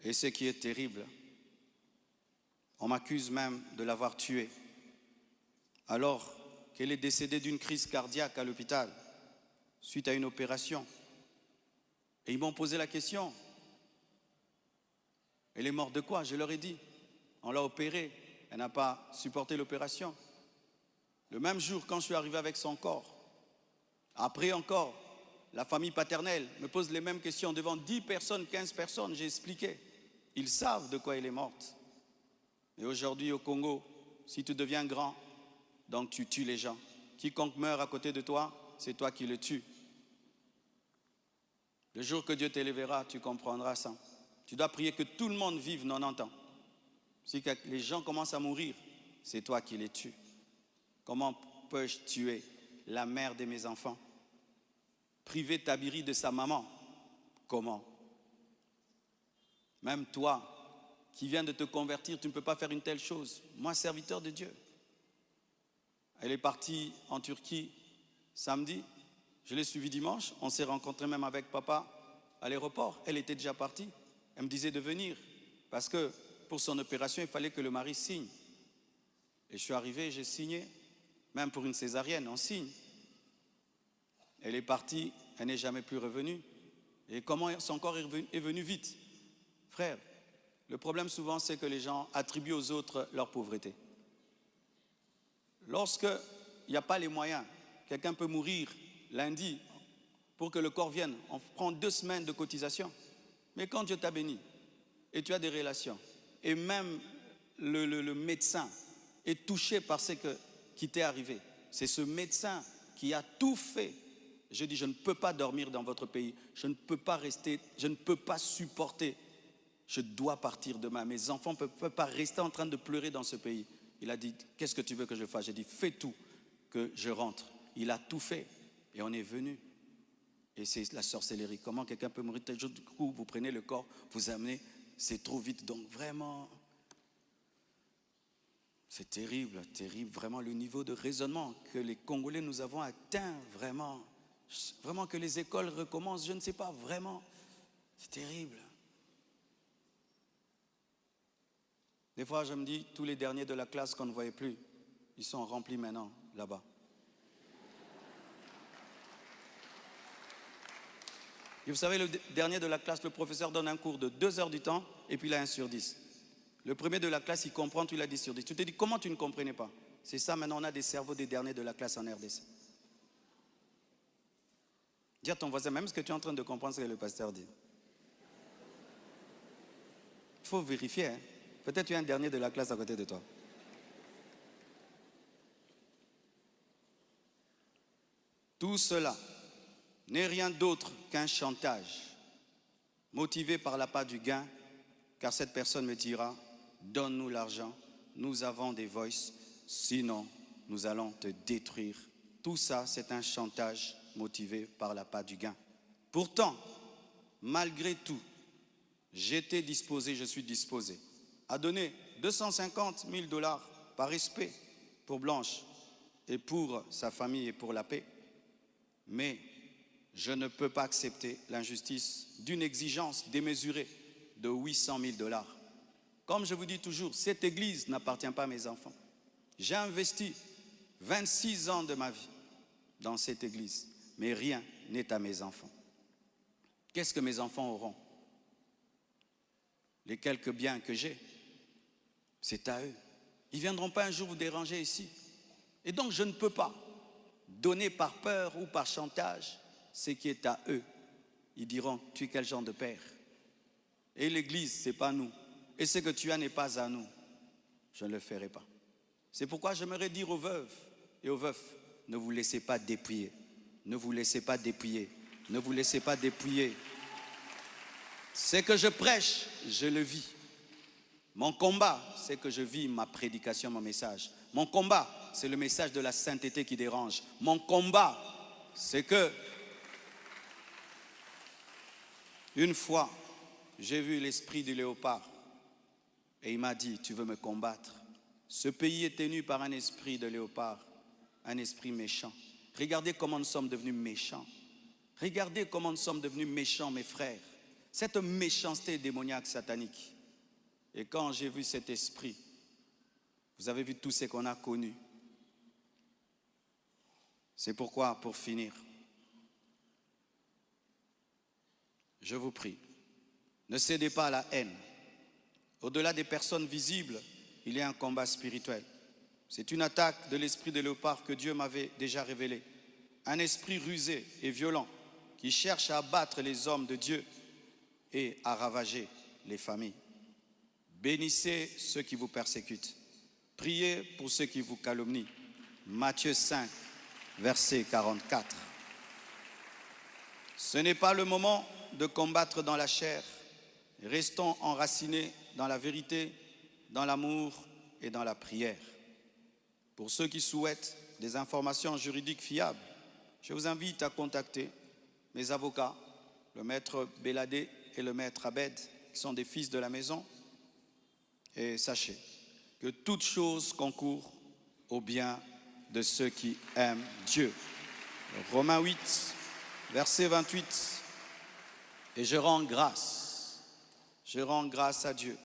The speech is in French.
Et ce qui est terrible, on m'accuse même de l'avoir tuée, alors qu'elle est décédée d'une crise cardiaque à l'hôpital, suite à une opération. Et ils m'ont posé la question, elle est morte de quoi? Je leur ai dit, on l'a opérée, elle n'a pas supporté l'opération. Le même jour, quand je suis arrivé avec son corps, après encore, la famille paternelle me pose les mêmes questions devant 10 personnes, 15 personnes, j'ai expliqué. Ils savent de quoi elle est morte. Et aujourd'hui au Congo, si tu deviens grand, donc tu tues les gens. Quiconque meurt à côté de toi, c'est toi qui le tues. Le jour que Dieu t'élèvera, tu comprendras ça. Tu dois prier que tout le monde vive 90 ans. Si les gens commencent à mourir, c'est toi qui les tues. Comment peux-je tuer la mère de mes enfants? Priver Tabiri de sa maman? Comment? Même toi, qui viens de te convertir, tu ne peux pas faire une telle chose. Moi, serviteur de Dieu. Elle est partie en Turquie samedi. Je l'ai suivie dimanche. On s'est rencontrés même avec papa à l'aéroport. Elle était déjà partie. Elle me disait de venir parce que pour son opération, il fallait que le mari signe. Et je suis arrivé, j'ai signé. Même pour une césarienne, on signe. Elle est partie, elle n'est jamais plus revenue. Et comment son corps est venu vite? Frère, le problème souvent, c'est que les gens attribuent aux autres leur pauvreté. Lorsqu'il n'y a pas les moyens, quelqu'un peut mourir lundi pour que le corps vienne. On prend 2 semaines de cotisation. Mais quand Dieu t'a béni et tu as des relations, et même le médecin est touché par ce qui t'est arrivé, c'est ce médecin qui a tout fait. Je dis, je ne peux pas dormir dans votre pays, je ne peux pas rester, je ne peux pas supporter. Je dois partir demain. Mes enfants ne peuvent pas rester en train de pleurer dans ce pays. Il a dit, qu'est-ce que tu veux que je fasse? J'ai dit, fais tout que je rentre. Il a tout fait et on est venu. Et c'est la sorcellerie. Comment quelqu'un peut mourir tel jour? Du coup, vous prenez le corps, vous amenez, c'est trop vite. Donc vraiment, c'est terrible, terrible. Vraiment le niveau de raisonnement que les Congolais nous avons atteint, vraiment. Vraiment que les écoles recommencent, je ne sais pas, vraiment. C'est terrible. Des fois, je me dis, tous les derniers de la classe qu'on ne voyait plus, ils sont remplis maintenant, là-bas. Et vous savez, le dernier de la classe, le professeur donne un cours de 2 heures du temps, et puis il a 1 sur 10. Le premier de la classe, il comprend, tu l'as 10 sur 10. Tu te dis, comment tu ne comprenais pas? C'est ça, maintenant, on a des cerveaux des derniers de la classe en RDC. Dis à ton voisin, même ce que tu es en train de comprendre, ce que le pasteur dit. Il faut vérifier, hein. Peut-être tu es un dernier de la classe à côté de toi. Tout cela n'est rien d'autre qu'un chantage, motivé par l'appât du gain, car cette personne me dira, donne-nous l'argent, nous avons des voices, sinon nous allons te détruire. Tout ça, c'est un chantage motivé par l'appât du gain. Pourtant, malgré tout, j'étais disposé, je suis disposé à donner 250 000 $ par respect pour Blanche et pour sa famille et pour la paix. Mais je ne peux pas accepter l'injustice d'une exigence démesurée de 800 000 $. Comme je vous dis toujours, cette église n'appartient pas à mes enfants. J'ai investi 26 ans de ma vie dans cette église, mais rien n'est à mes enfants. Qu'est-ce que mes enfants auront? Les quelques biens que j'ai, c'est à eux. Ils ne viendront pas un jour vous déranger ici. Et donc je ne peux pas donner par peur ou par chantage ce qui est à eux. Ils diront, tu es quel genre de père? Et l'église, ce n'est pas nous. Et ce que tu as n'est pas à nous. Je ne le ferai pas. C'est pourquoi j'aimerais dire aux veuves et aux veufs, ne vous laissez pas dépouiller. Ne vous laissez pas dépouiller. Ne vous laissez pas dépouiller. Ce que je prêche, je le vis. Mon combat, c'est que je vis ma prédication, mon message. Mon combat, c'est le message de la sainteté qui dérange. Mon combat, c'est que une fois, j'ai vu l'esprit du léopard et il m'a dit, tu veux me combattre? Ce pays est tenu par un esprit de léopard, un esprit méchant. Regardez comment nous sommes devenus méchants. Regardez comment nous sommes devenus méchants, mes frères. cette méchanceté démoniaque satanique. Et quand j'ai vu cet esprit, vous avez vu tout ce qu'on a connu. C'est pourquoi, pour finir, je vous prie, ne cédez pas à la haine. Au-delà des personnes visibles, il y a un combat spirituel. C'est une attaque de l'esprit de léopard que Dieu m'avait déjà révélé. Un esprit rusé et violent qui cherche à abattre les hommes de Dieu et à ravager les familles. Bénissez ceux qui vous persécutent. Priez pour ceux qui vous calomnient. Matthieu 5, verset 44. Ce n'est pas le moment de combattre dans la chair. Restons enracinés dans la vérité, dans l'amour et dans la prière. Pour ceux qui souhaitent des informations juridiques fiables, je vous invite à contacter mes avocats, le maître Béladé et le maître Abed, qui sont des fils de la maison. Et sachez que toute chose concourt au bien de ceux qui aiment Dieu. Romains 8, verset 28. Et je rends grâce à Dieu